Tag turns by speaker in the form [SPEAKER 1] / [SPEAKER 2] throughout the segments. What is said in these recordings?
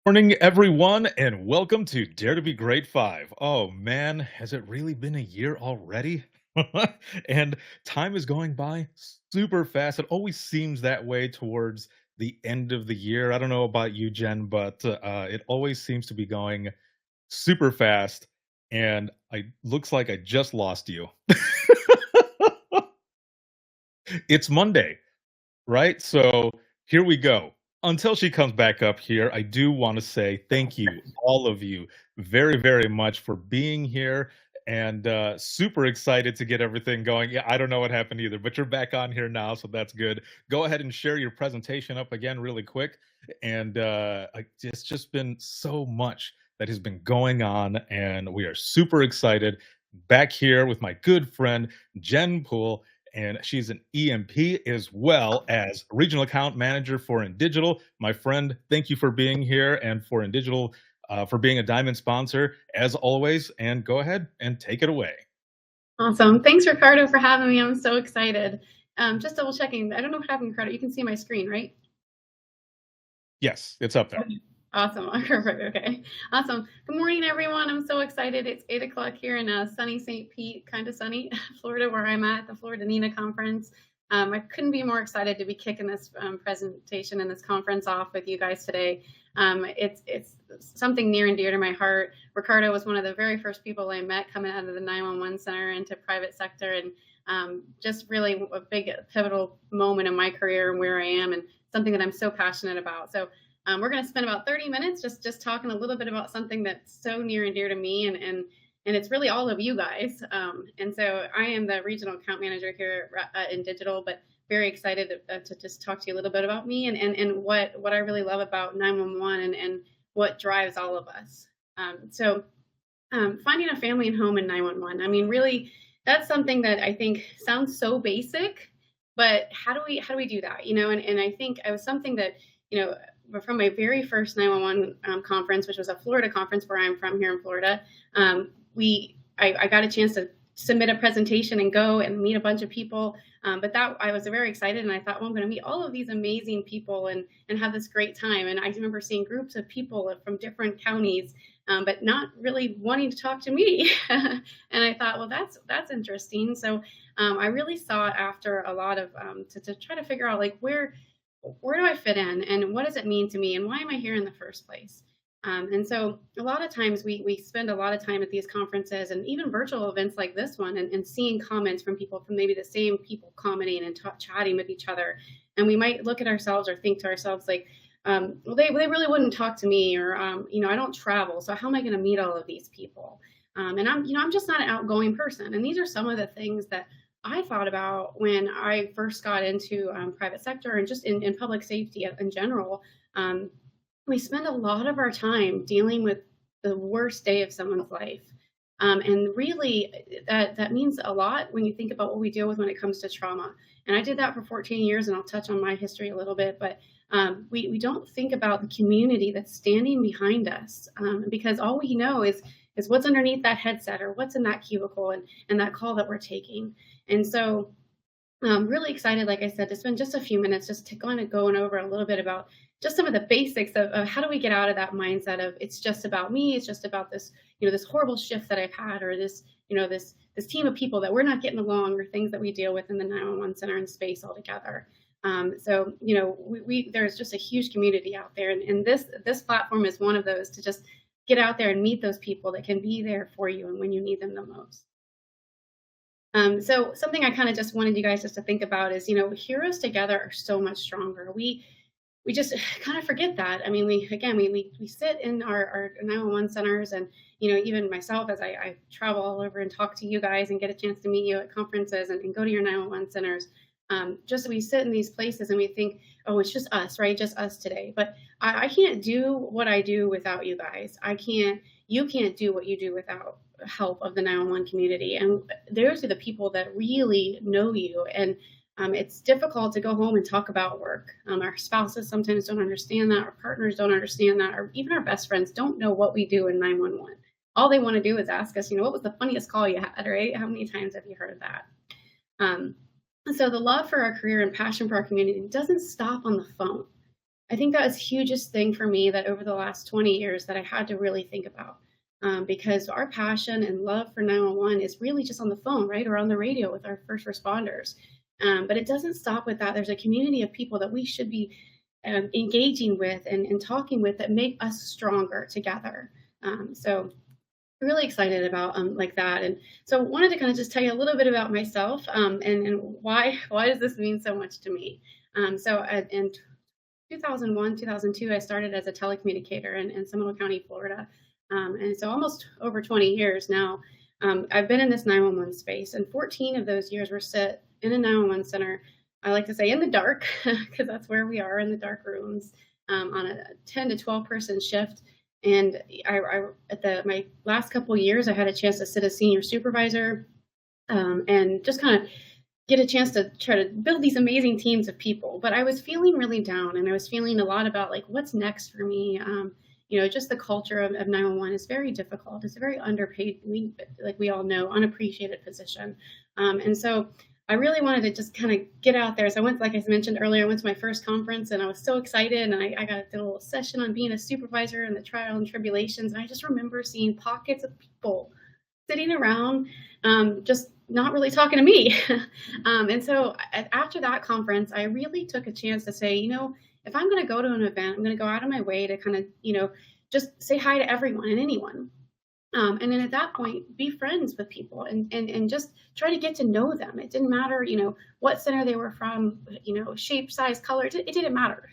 [SPEAKER 1] Morning, everyone, and welcome to Dare to Be Great 5. Oh man, has it really been a year already? And time is going by super fast. It always seems that way towards the end of the year. I don't know about you, Jen, but it always seems to be going super fast. And I looks like I just lost you. It's Monday. Right? So here we go. Until she comes back up here, I do want to say thank you, all of you, very, very much for being here and super excited to get everything going. Yeah, I don't know what happened either, but you're back on here now, so that's good. Go ahead and share your presentation up again really quick. And it's just been so much that has been going on, and we are super excited back here with my good friend, Jen Poole, and she's an EMP as well as regional account manager for InDigital. My friend, thank you for being here and for InDigital for being a diamond sponsor as always. And go ahead and take it away.
[SPEAKER 2] Awesome. Thanks, Ricardo, for having me. I'm so excited. Just double checking. I don't know what happened, Ricardo. You can see my screen, right?
[SPEAKER 1] Yes, it's up there.
[SPEAKER 2] Awesome. Perfect. Okay. Awesome. Good morning, everyone. I'm so excited. It's 8 o'clock here in sunny St. Pete, kind of sunny, Florida, where I'm at the Florida NINA conference. I couldn't be more excited to be kicking this presentation and this conference off with you guys today. It's something near and dear to my heart. Ricardo was one of the very first people I met coming out of the 911 center into private sector, and just really a big pivotal moment in my career and where I am, and something that I'm so passionate about. So we're going to spend about 30 minutes just talking a little bit about something that's so near and dear to me, and it's really all of you guys. And so I am the regional account manager here InDigital, but very excited to just talk to you a little bit about me and what I really love about 911 and what drives all of us. Finding a family and home in 911. I mean, really, that's something that I think sounds so basic, but how do we do that? And I think it was something that, from my very first 911 conference, which was a Florida conference where I'm from here in Florida, I got a chance to submit a presentation and go and meet a bunch of people. But that I was very excited, and I thought, well, I'm going to meet all of these amazing people and have this great time. And I remember seeing groups of people from different counties, but not really wanting to talk to me. And I thought, well, that's interesting. So I really sought after a lot of to try to figure out, like, where do I fit in, and what does it mean to me, and why am I here in the first place? And so a lot of times we spend a lot of time at these conferences and even virtual events like this one, and seeing comments from people, from maybe the same people commenting and chatting with each other. And we might look at ourselves or think to ourselves, like, well, they really wouldn't talk to me, or, I don't travel, so how am I going to meet all of these people? And I'm just not an outgoing person. And these are some of the things that I thought about when I first got into private sector and just in public safety in general. We spend a lot of our time dealing with the worst day of someone's life. And really, that means a lot when you think about what we deal with when it comes to trauma. And I did that for 14 years, and I'll touch on my history a little bit, but we don't think about the community that's standing behind us, because all we know is what's underneath that headset or what's in that cubicle and that call that we're taking. And so I'm really excited, like I said, to spend just a few minutes just to kind of going over a little bit about just some of the basics of how do we get out of that mindset of it's just about me, it's just about this, this horrible shift that I've had, or this, this team of people that we're not getting along, or things that we deal with in the 911 center and space altogether. There's just a huge community out there, and this platform is one of those to just get out there and meet those people that can be there for you and when you need them the most. So something I kind of just wanted you guys just to think about is, heroes together are so much stronger. We just kind of forget that. I mean, we sit in our 911 centers, and, even myself, as I travel all over and talk to you guys and get a chance to meet you at conferences and go to your 911 centers. Just we sit in these places and we think, oh, it's just us, right? Just us today. But I can't do what I do without you guys. You can't do what you do without help of the 911 community. And those are the people that really know you. And it's difficult to go home and talk about work. Our spouses sometimes don't understand that. Our partners don't understand that. Or even our best friends don't know what we do in 911. All they want to do is ask us, what was the funniest call you had, right? How many times have you heard that? So the love for our career and passion for our community doesn't stop on the phone. I think that was the hugest thing for me that over the last 20 years that I had to really think about. Because our passion and love for 911 is really just on the phone, right? Or on the radio with our first responders. But it doesn't stop with that. There's a community of people that we should be engaging with and talking with that make us stronger together. So really excited about like that, and so wanted to kind of just tell you a little bit about myself, and why does this mean so much to me. In 2001, 2002, I started as a telecommunicator in Seminole County, Florida. And so almost over 20 years now, I've been in this 911 space, and 14 of those years were set in a 911 center. I like to say in the dark, because that's where we are, in the dark rooms, on a 10 to 12 person shift. And my last couple of years, I had a chance to sit as senior supervisor, and just kind of get a chance to try to build these amazing teams of people. But I was feeling really down, and I was feeling a lot about like what's next for me. Just the culture of 911 is very difficult. It's a very underpaid, like we all know, unappreciated position. And so I really wanted to just kind of get out there. So I went, like I mentioned earlier, I went to my first dconference, and I was so excited. And I got a little session on being a supervisor and the trial and tribulations. And I just remember seeing pockets of people sitting around, just not really talking to me. And so after that conference, I really took a chance to say, if I'm going to go to an event, I'm going to go out of my way to kind of, just say hi to everyone and anyone. And then at that point, be friends with people and just try to get to know them. It didn't matter, what center they were from, shape, size, color. It didn't matter.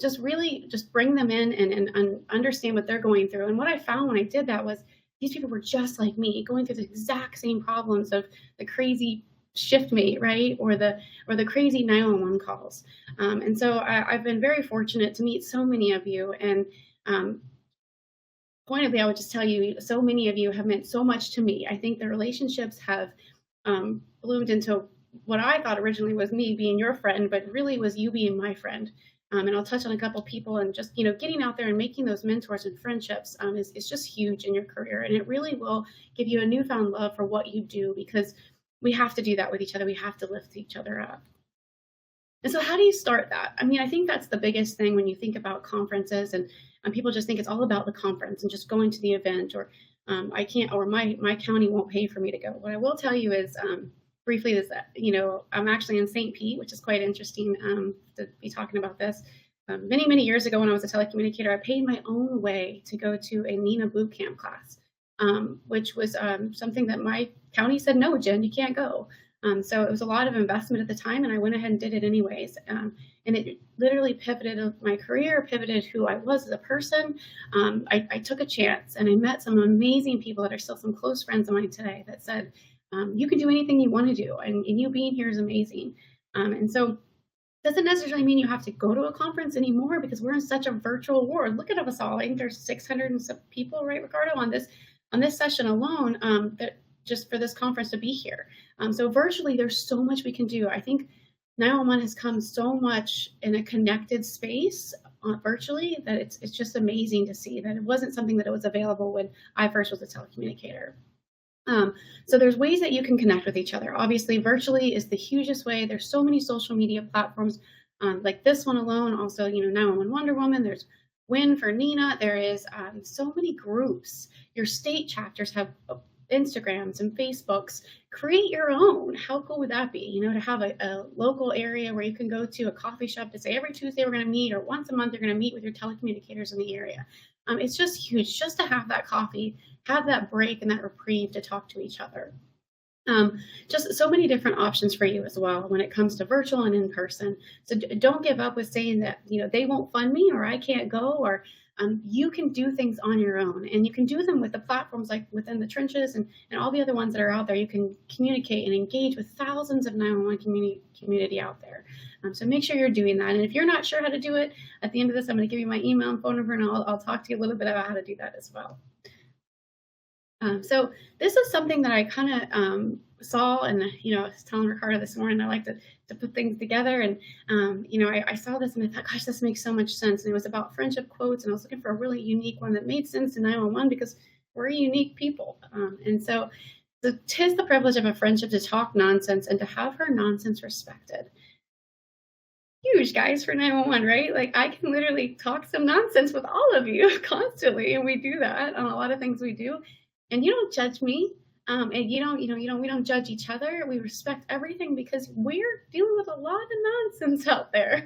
[SPEAKER 2] Just really just bring them in and understand what they're going through. And what I found when I did that was these people were just like me, going through the exact same problems of the crazy shift mate, right? Or the crazy 911 calls. And so I've been very fortunate to meet so many of you. And pointedly, I would just tell you, so many of you have meant so much to me. I think the relationships have bloomed into what I thought originally was me being your friend, but really was you being my friend. And I'll touch on a couple people, and just, getting out there and making those mentors and friendships is just huge in your career. And it really will give you a newfound love for what you do, because we have to do that with each other. We have to lift each other up. And so how do you start that? I mean, I think that's the biggest thing when you think about conferences, and people just think it's all about the conference and just going to the event, or I can't, or my county won't pay for me to go. What I will tell you is, briefly, is that, I'm actually in St. Pete, which is quite interesting to be talking about this. Many, many years ago when I was a telecommunicator, I paid my own way to go to a NINA boot camp class, which was something that my county said, no, Jen, you can't go. So it was a lot of investment at the time, and I went ahead and did it anyways. And it literally pivoted my career, pivoted who I was as a person. I took a chance, and I met some amazing people that are still some close friends of mine today that said, you can do anything you want to do, and you being here is amazing. And so doesn't necessarily mean you have to go to a conference anymore, because we're in such a virtual world. Look at us all. I think there's 600 and some people, right, Ricardo, on this session alone, that just for this conference to be here. So virtually, there's so much we can do. I think 911 has come so much in a connected space virtually that it's just amazing to see that it wasn't something that it was available when I first was a telecommunicator. So there's ways that you can connect with each other. Obviously, virtually is the hugest way. There's so many social media platforms, like this one alone. Also, 911 Wonder Woman. There's Win for Nina. There is so many groups. Your state chapters have Instagrams and Facebooks. Create your own. How cool would that be? To have a local area where you can go to, a coffee shop to say every Tuesday we're going to meet, or once a month you're going to meet with your telecommunicators in the area. It's just huge just to have that coffee, have that break and that reprieve to talk to each other. Just so many different options for you as well when it comes to virtual and in person. So don't give up with saying that, they won't fund me, or I can't go, or you can do things on your own, and you can do them with the platforms like Within the Trenches and all the other ones that are out there. You can communicate and engage with thousands of 911 community out there. So make sure you're doing that. And if you're not sure how to do it, at the end of this, I'm going to give you my email and phone number, and I'll talk to you a little bit about how to do that as well. So this is something that I kind of saw, and I was telling Ricardo this morning, I like to put things together, and I saw this and I thought, gosh, this makes so much sense. And it was about friendship quotes, and I was looking for a really unique one that made sense to 911, because we're unique people. And so 'tis the privilege of a friendship to talk nonsense and to have her nonsense respected. huge, guys, for 911, right? Like, I can literally talk some nonsense with all of you constantly, and we do that on a lot of things we do. And you don't judge me, and we don't judge each other. We respect everything because we're dealing with a lot of nonsense out there.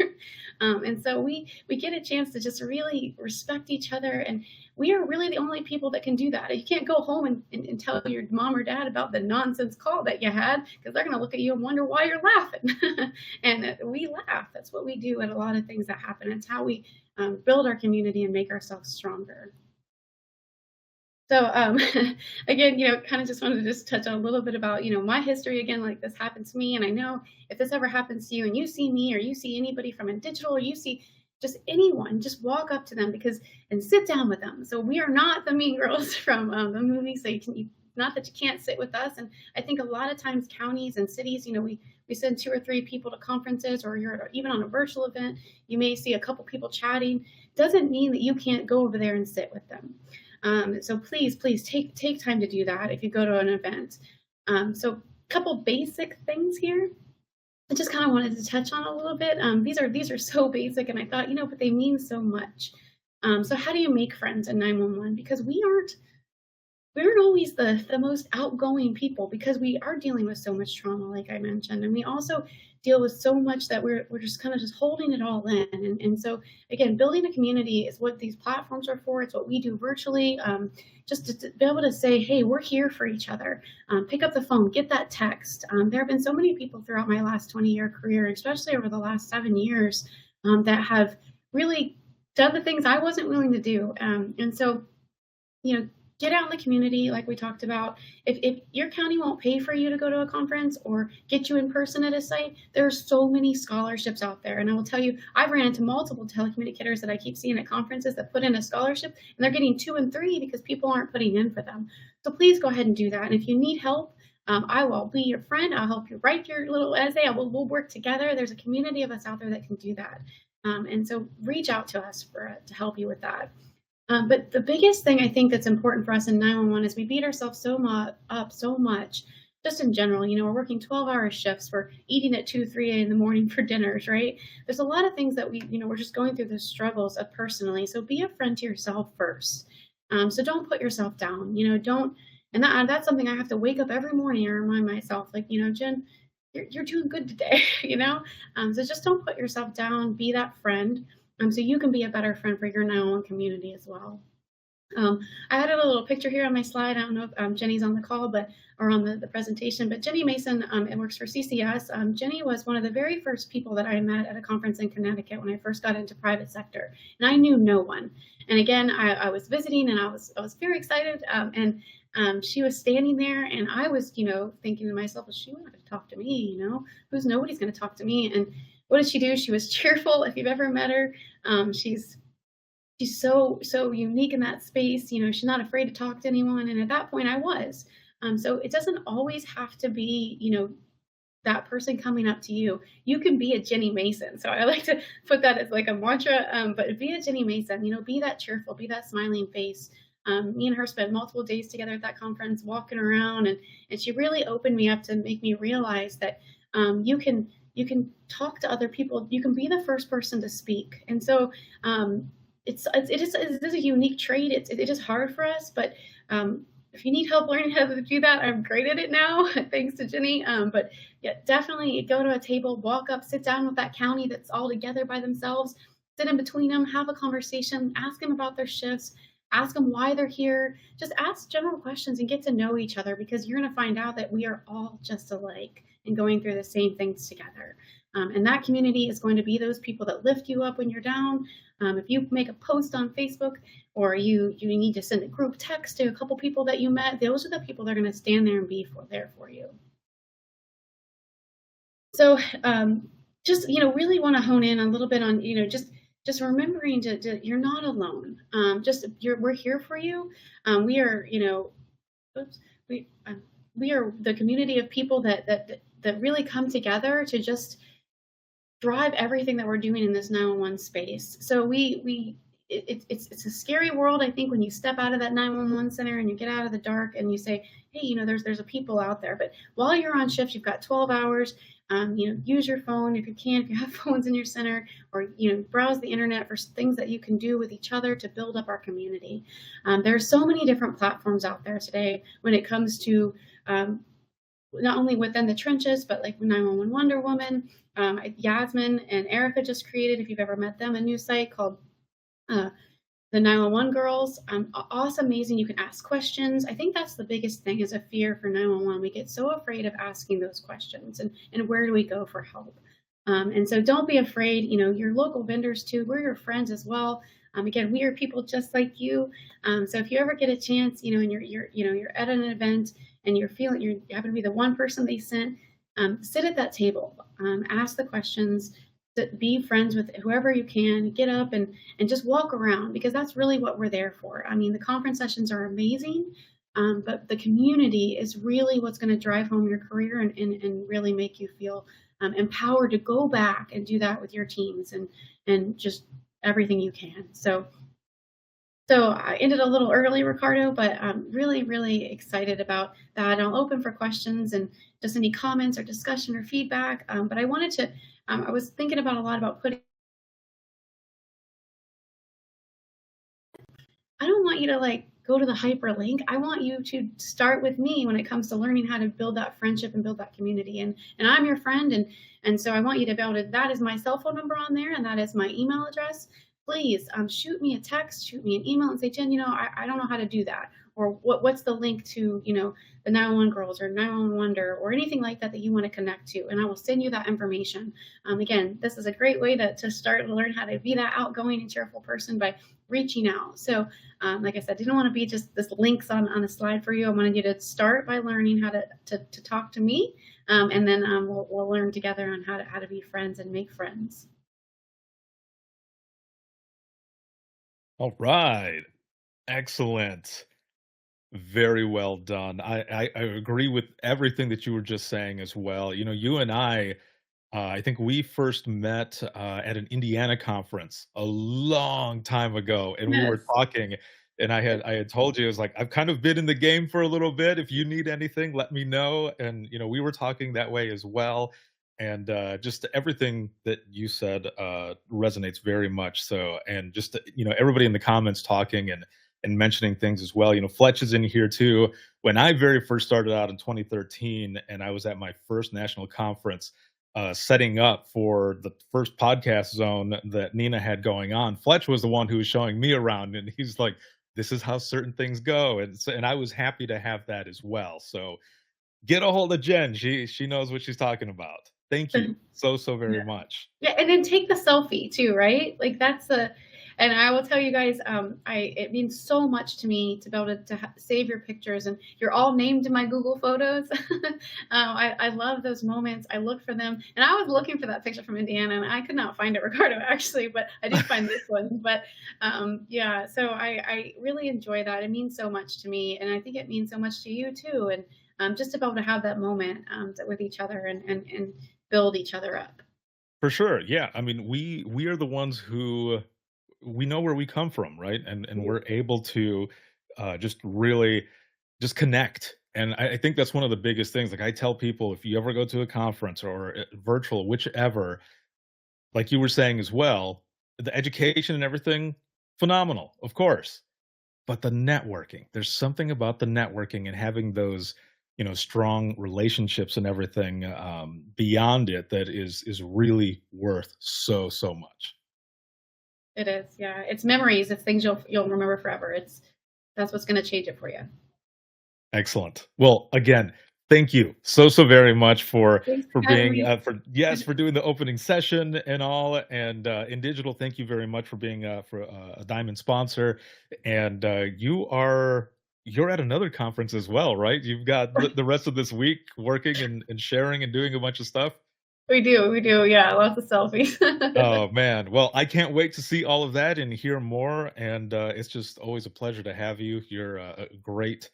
[SPEAKER 2] And so we get a chance to just really respect each other, and we are really the only people that can do that. You can't go home and tell your mom or dad about the nonsense call that you had, because they're going to look at you and wonder why you're laughing. And we laugh. That's what we do at a lot of things that happen. It's how we build our community and make ourselves stronger. So again, kind of just wanted to just touch on a little bit about, my history again, like this happened to me. And I know if this ever happens to you and you see me or you see anybody from a digital or you see just anyone, just walk up to them and sit down with them. So we are not the mean girls from the movie. So not that you can't sit with us. And I think a lot of times counties and cities, we send 2 or 3 people to conferences, or you're even on a virtual event, you may see a couple people chatting. Doesn't mean that you can't go over there and sit with them. So please take time to do that if you go to an event. So a couple basic things here I just kind of wanted to touch on a little bit. These are so basic, and I thought, but they mean so much. So how do you make friends in 911? Because we aren't always the most outgoing people, because we are dealing with so much trauma, like I mentioned, and we also deal with so much that we're just kind of just holding it all in. And so again, building a community is what these platforms are for. It's what we do virtually, just to be able to say, hey, we're here for each other. Pick up the phone, get that text. There have been so many people throughout my last 20-year career, especially over the last 7 years, that have really done the things I wasn't willing to do. And so, get out in the community, like we talked about. If your county won't pay for you to go to a conference or get you in person at a site, there are so many scholarships out there. And I will tell you, I've ran into multiple telecommunicators that I keep seeing at conferences that put in a scholarship, and they're getting 2 and 3 because people aren't putting in for them. So please go ahead and do that. And if you need help, I will be your friend. I'll help you write your little essay. We'll work together. There's a community of us out there that can do that. And so reach out to us to help you with that. But the biggest thing I think that's important for us in 911 is we beat ourselves up so much, just in general. We're working 12-hour shifts. We're eating at 2, 3 in the morning for dinners, right? There's a lot of things that we're just going through the struggles of personally. So be a friend to yourself first. So don't put yourself down. And that's something I have to wake up every morning and remind myself, like, Jen, you're doing good today, So just don't put yourself down. Be that friend. So you can be a better friend for your 911 community as well. I added a little picture here on my slide. I don't know if Jenny's on the call, or on the presentation, but Jenny Mason, it works for CCS. Jenny was one of the very first people that I met at a conference in Connecticut when I first got into private sector, and I knew no one. And again, I was visiting, and I was very excited. And she was standing there, and I was, thinking to myself, well, she wanted to talk to me, nobody's going to talk to me. And what did she do? She was cheerful. If you've ever met her, she's so unique in that space. She's not afraid to talk to anyone. And at that point I was. So it doesn't always have to be, that person coming up to you. You can be a Jenny Mason. So I like to put that as like a mantra, but be a Jenny Mason, be that cheerful, be that smiling face. Me and her spent multiple days together at that conference, walking around, and she really opened me up to make me realize that you can talk to other people. You can be the first person to speak. And so it is a unique trait. It is hard for us, but if you need help learning how to do that, I'm great at it now, thanks to Jenny. But yeah, definitely go to a table, walk up, sit down with that county that's all together by themselves, sit in between them, have a conversation, ask them about their shifts, ask them why they're here. Just ask general questions and get to know each other, because you're going to find out that we are all just alike and going through the same things together. And that community is going to be those people that lift you up when you're down. If you make a post on Facebook, or you need to send a group text to a couple people that you met, those are the people that are going to stand there and be there for you. So just, really want to hone in a little bit on, just remembering to you're not alone. We're here for you. We are, we are the community of people that really come together to just drive everything that we're doing in this 911 space. So it's a scary world, I think, when you step out of that 911 center and you get out of the dark and you say, hey, there's a people out there. But while you're on shift, you've got 12 hours. use your phone if you can, if you have phones in your center, or browse the internet for things that you can do with each other to build up our community. There are so many different platforms out there today when it comes to not only within the trenches, but like 911 Wonder Woman. Yasmin and Erica just created, if you've ever met them, a new site called uh, the 911 girls. Awesome, amazing. You can ask questions. I think that's the biggest thing, is a fear for 911. We get so afraid of asking those questions, and where do we go for help? And so don't be afraid. Your local vendors too. We're your friends as well. Again, we are people just like you. So if you ever get a chance, and you're at an event and you're feeling you happen to be the one person they sent, sit at that table, ask the questions, be friends with whoever you can, get up and just walk around, because that's really what we're there for. I mean, the conference sessions are amazing, but the community is really what's going to drive home your career and really make you feel empowered to go back and do that with your teams and just everything you can. So I ended a little early, Ricardo, but I'm really, really excited about that. I'll open for questions and just any comments or discussion or feedback. But I wanted to, I was thinking about a lot about I don't want you to like go to the hyperlink. I want you to start with me when it comes to learning how to build that friendship and build that community. And I'm your friend, and so I want you to be able to. That is my cell phone number on there, and that is my email address. Please shoot me a text, shoot me an email, and say, Jen, I don't know how to do that, or what's the link to the 911 girls or 911 Wonder or anything like that you want to connect to, and I will send you that information. Again, this is a great way to start to learn how to be that outgoing and cheerful person by reaching out. So like I said, I didn't want to be just this links on a slide for you. I wanted you to start by learning how to talk to me, and then we'll learn together on how to be friends and make friends.
[SPEAKER 1] All right. Excellent. Very well done. I agree with everything that you were just saying as well. You and I think we first met at an Indiana conference a long time ago, and we were
[SPEAKER 2] Yes.
[SPEAKER 1] talking. And I had told you, I was like, I've kind of been in the game for a little bit. If you need anything, let me know. And we were talking that way as well. And just everything that you said resonates very much. So, and just everybody in the comments talking and mentioning things as well. Fletch is in here too. When I very first started out in 2013, and I was at my first national conference, setting up for the first podcast zone that Nina had going on, Fletch was the one who was showing me around, and he's like, "This is how certain things go," and I was happy to have that as well. So get a hold of Jen; she knows what she's talking about. Thank you so very much.
[SPEAKER 2] Yeah, and then take the selfie too, right? Like that's the, and I will tell you guys, it means so much to me to be able to save your pictures, and you're all named in my Google Photos. I love those moments. I look for them, and I was looking for that picture from Indiana, and I could not find it, Ricardo, actually, but I did find this one. But yeah, so I really enjoy that. It means so much to me, and I think it means so much to you too. And just to be able to have that moment with each other and build each other up.
[SPEAKER 1] For sure, yeah. I mean, we are the ones who we know where we come from, right? And we're able to just really just connect. And I think that's one of the biggest things. Like I tell people, if you ever go to a conference or virtual, whichever, like you were saying as well, the education and everything, phenomenal, of course. But the networking, there's something about the networking and having those, strong relationships and everything beyond it that is really worth so much.
[SPEAKER 2] It is, yeah. It's memories. It's things you'll remember forever. That's what's going to change it for you.
[SPEAKER 1] Excellent. Well, again, thank you so very much for
[SPEAKER 2] Thanks
[SPEAKER 1] for
[SPEAKER 2] for having
[SPEAKER 1] being
[SPEAKER 2] me.
[SPEAKER 1] for doing the opening session and all. And in digital, thank you very much for being for a diamond sponsor. And you're at another conference as well, right? You've got the rest of this week working and sharing and doing a bunch of stuff.
[SPEAKER 2] We do, yeah. Lots of selfies.
[SPEAKER 1] Oh man, well, I can't wait to see all of that and hear more. And it's just always a pleasure to have you. You're a great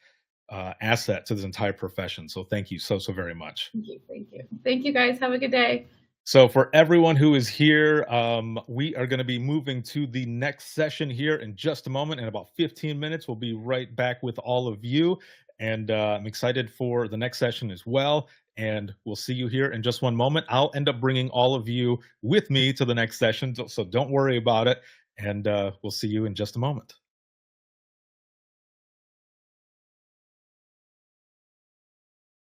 [SPEAKER 1] asset to this entire profession. So thank you so very much.
[SPEAKER 2] Thank you, thank you, thank you, guys. Have a good day.
[SPEAKER 1] So for everyone who is here, we are going to be moving to the next session here in just a moment. In about 15 minutes, we'll be right back with all of you. And I'm excited for the next session as well. And we'll see you here in just one moment. I'll end up bringing all of you with me to the next session. So don't worry about it. And we'll see you in just a moment.